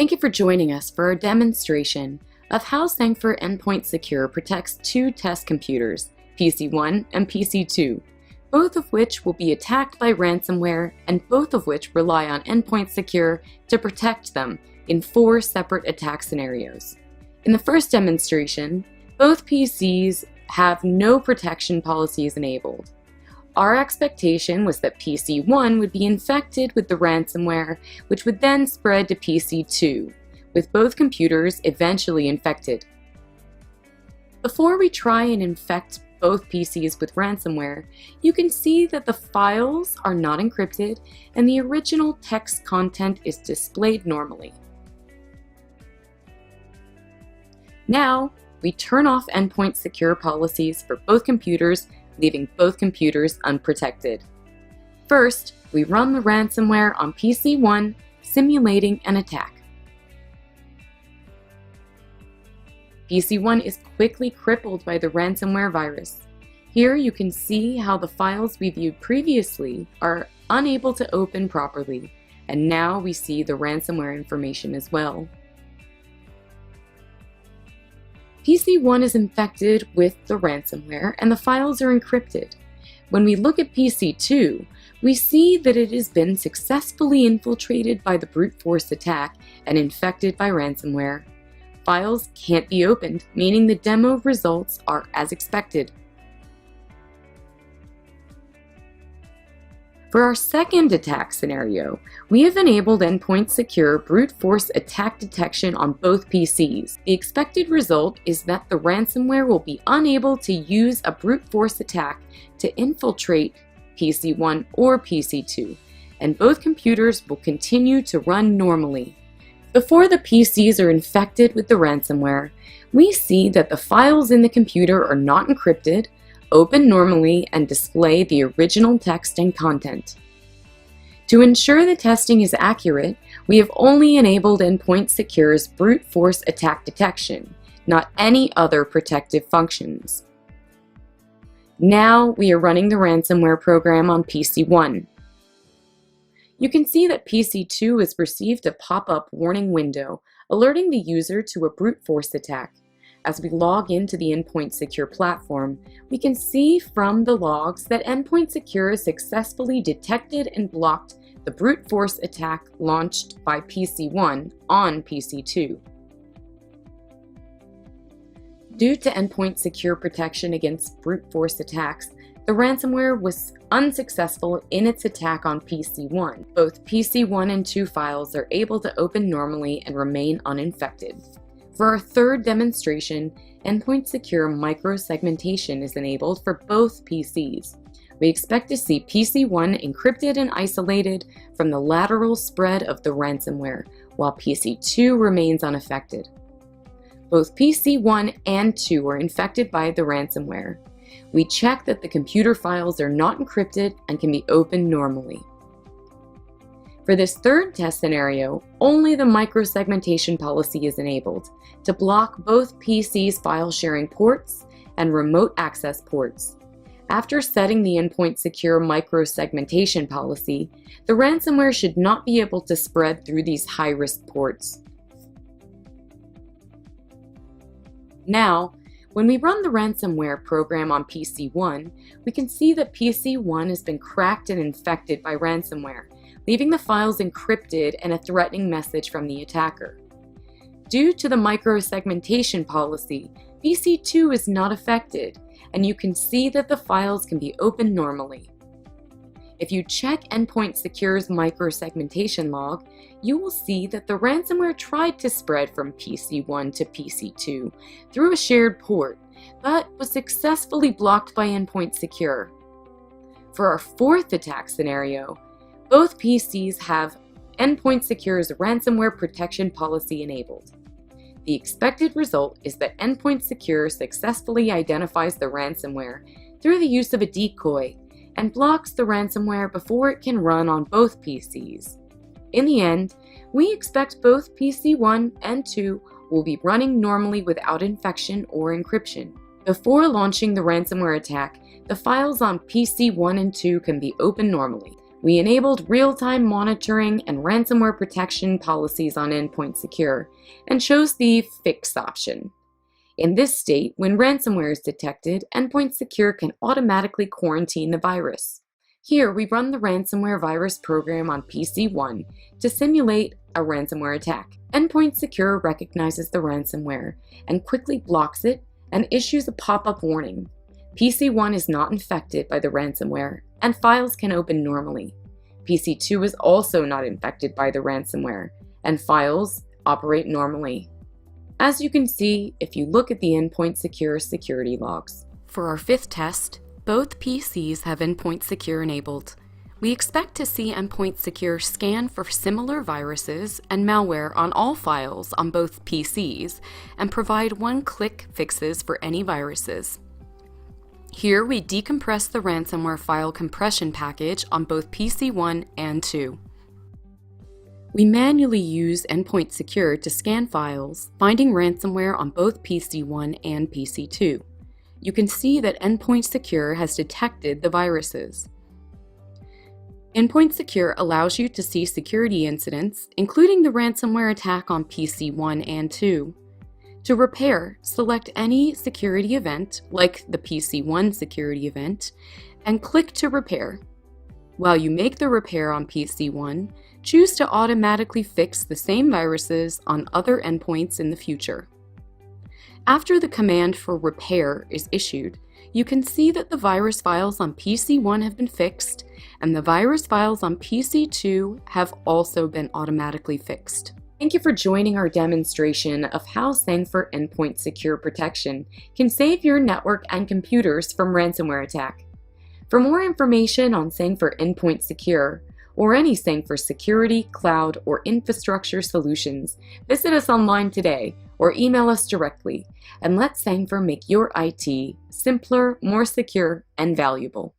Thank you for joining us for our demonstration of how Sangfor Endpoint Secure protects two test computers, PC1 and PC2, both of which will be attacked by ransomware and both of which rely on Endpoint Secure to protect them in 4 separate attack scenarios. In the first demonstration, both PCs have no protection policies enabled. Our expectation was that PC1 would be infected with the ransomware, which would then spread to PC2, with both computers eventually infected. Before we try and infect both PCs with ransomware, you can see that the files are not encrypted and the original text content is displayed normally. Now, we turn off Endpoint Secure policies for both computers, leaving both computers unprotected. First, we run the ransomware on PC1, simulating an attack. PC1 is quickly crippled by the ransomware virus. Here you can see how the files we viewed previously are unable to open properly, and now we see the ransomware information as well. PC1 is infected with the ransomware and the files are encrypted. When we look at PC2, we see that it has been successfully infiltrated by the brute force attack and infected by ransomware. Files can't be opened, meaning the demo results are as expected. For our second attack scenario, we have enabled Endpoint Secure brute force attack detection on both PCs. The expected result is that the ransomware will be unable to use a brute force attack to infiltrate PC1 or PC2, and both computers will continue to run normally. Before the PCs are infected with the ransomware, we see that the files in the computer are not encrypted, open normally, and display the original text and content. To ensure the testing is accurate, we have only enabled Endpoint Secure's brute force attack detection, not any other protective functions. Now we are running the ransomware program on PC1. You can see that PC2 has received a pop-up warning window alerting the user to a brute force attack. As we log into the Endpoint Secure platform, we can see from the logs that Endpoint Secure has successfully detected and blocked the brute force attack launched by PC1 on PC2. Due to Endpoint Secure protection against brute force attacks, the ransomware was unsuccessful in its attack on PC1. Both PC1 and 2 files are able to open normally and remain uninfected. For our third demonstration, Endpoint Secure micro-segmentation is enabled for both PCs. We expect to see PC1 encrypted and isolated from the lateral spread of the ransomware, while PC2 remains unaffected. Both PC1 and 2 are infected by the ransomware. We check that the computer files are not encrypted and can be opened normally. For this third test scenario, only the micro-segmentation policy is enabled to block both PC's file sharing ports and remote access ports. After setting the Endpoint Secure micro-segmentation policy, the ransomware should not be able to spread through these high-risk ports. Now, when we run the ransomware program on PC1, we can see that PC1 has been cracked and infected by ransomware, leaving the files encrypted and a threatening message from the attacker. Due to the micro-segmentation policy, PC2 is not affected, and you can see that the files can be opened normally. If you check Endpoint Secure's micro-segmentation log, you will see that the ransomware tried to spread from PC1 to PC2 through a shared port, but was successfully blocked by Endpoint Secure. For our fourth attack scenario, both PCs have Endpoint Secure's ransomware protection policy enabled. The expected result is that Endpoint Secure successfully identifies the ransomware through the use of a decoy and blocks the ransomware before it can run on both PCs. In the end, we expect both PC1 and 2 will be running normally without infection or encryption. Before launching the ransomware attack, the files on PC1 and 2 can be opened normally. We enabled real-time monitoring and ransomware protection policies on Endpoint Secure and chose the Fix option. In this state, when ransomware is detected, Endpoint Secure can automatically quarantine the virus. Here, we run the ransomware virus program on PC1 to simulate a ransomware attack. Endpoint Secure recognizes the ransomware and quickly blocks it and issues a pop-up warning. PC1 is not infected by the ransomware, and files can open normally. PC2 is also not infected by the ransomware, and files operate normally. As you can see, if you look at the Endpoint Secure security logs. For our fifth test, both PCs have Endpoint Secure enabled. We expect to see Endpoint Secure scan for similar viruses and malware on all files on both PCs and provide one-click fixes for any viruses. Here we decompress the ransomware file compression package on both PC1 and 2. We manually use Endpoint Secure to scan files, finding ransomware on both PC1 and PC2. You can see that Endpoint Secure has detected the viruses. Endpoint Secure allows you to see security incidents, including the ransomware attack on PC1 and 2. To repair, select any security event, like the PC1 security event, and click to repair. While you make the repair on PC1, choose to automatically fix the same viruses on other endpoints in the future. After the command for repair is issued, you can see that the virus files on PC1 have been fixed, and the virus files on PC2 have also been automatically fixed. Thank you for joining our demonstration of how Sangfor Endpoint Secure Protection can save your network and computers from ransomware attack. For more information on Sangfor Endpoint Secure, or any Sangfor security, cloud, or infrastructure solutions, visit us online today or email us directly, and let Sangfor make your IT simpler, more secure, and valuable.